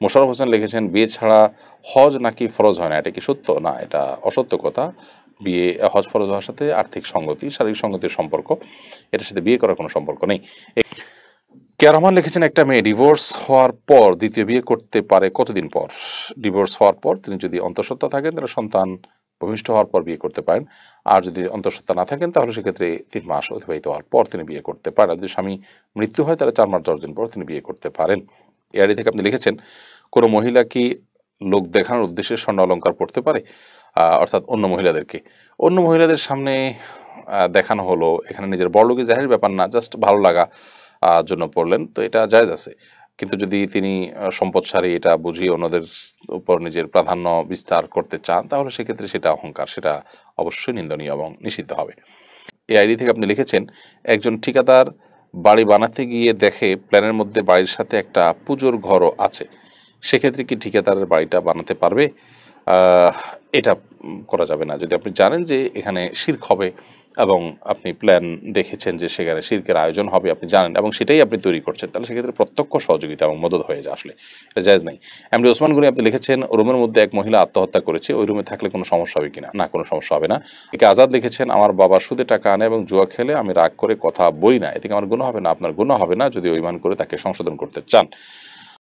মোশাররফ হোসেন লিখেছেন বিয়ে ছাড়া হজ নাকি ফরজ হয় না, এটা কি সত্য? না, এটা অসত্য কথা। বিয়ে হজ ফরজ হওয়ার সাথে আর্থিক সঙ্গতি, শারীরিক সঙ্গতির সম্পর্ক, এটার সাথে বিয়ে করার কোনো সম্পর্ক নেই। কেয়া রহমান লিখেছেন একটা মেয়ে ডিভোর্স হওয়ার পর দ্বিতীয় বিয়ে করতে পারে কতদিন পর? ডিভোর্স হওয়ার পর তিনি যদি অন্তঃসত্ত্বা থাকেন তাহলে সন্তান ভূমিষ্ঠ হওয়ার পর বিয়ে করতে পারেন। আর যদি অন্তঃসত্ত্বা না থাকেন তাহলে সেক্ষেত্রে ৩ মাস অতিবাহিত হওয়ার পর তিনি বিয়ে করতে পারেন। আর যদি স্বামী মৃত্যু হয় তাহলে ৪ মাস ১০ দিন পর তিনি বিয়ে করতে পারেন। এআরই থেকে আপনি লিখেছেন কোনো মহিলা কি লোক দেখানোর উদ্দেশ্যে স্বর্ণ অলংকার পড়তে পারে? অর্থাৎ অন্য মহিলাদেরকে অন্য মহিলাদের সামনে দেখানো হলো, এখানে নিজের বড়লোকি জাহির ব্যাপার না, জাস্ট ভালো লাগা জন্য পড়লেন, তো এটা জায়েজ আছে। কিন্তু যদি তিনি সম্পদশালী এটা বুঝিয়ে অন্যদের উপর নিজের প্রাধান্য বিস্তার করতে চান তাহলে সেক্ষেত্রে সেটা অহংকার, সেটা অবশ্যই নিন্দনীয় এবং নিষিদ্ধ হবে। এই আইডি থেকে আপনি লিখেছেন একজন ঠিকাদার বাড়ি বানাতে গিয়ে দেখে প্ল্যানের মধ্যে বাড়ির সাথে একটা পুজোর ঘরও আছে, সেক্ষেত্রে কি ঠিকাদারের বাড়িটা বানাতে পারবে? আহ, এটা করা যাবে না। যদি আপনি জানেন যে এখানে শিরক হবে এবং আপনি প্ল্যান দেখেছেন যে সেখানে শিরকের আয়োজন হবে, আপনি জানেন এবং সেটাই আপনি তৈরি করছেন, তাহলে সেক্ষেত্রে প্রত্যক্ষ সহযোগিতা এবং মদদ হয়ে যায়, আসলে এটা জায়েজ নাই। এমডি ওসমান গনি আপনি লিখেছেন রুমের মধ্যে এক মহিলা আত্মহত্যা করেছে, ওই রুমে থাকলে কোনো সমস্যা হবে কিনা? না, কোনো সমস্যা হবে না। একে আজাদ লিখেছেন আমার বাবা সুদে টাকা আনে এবং জুয়া খেলে, আমি রাগ করে কথা বলি না, এতে আমার গুনাহ হবে না? আপনার গুনাহ হবে না যদি ইমান করে তাকে সংশোধন করতে চান।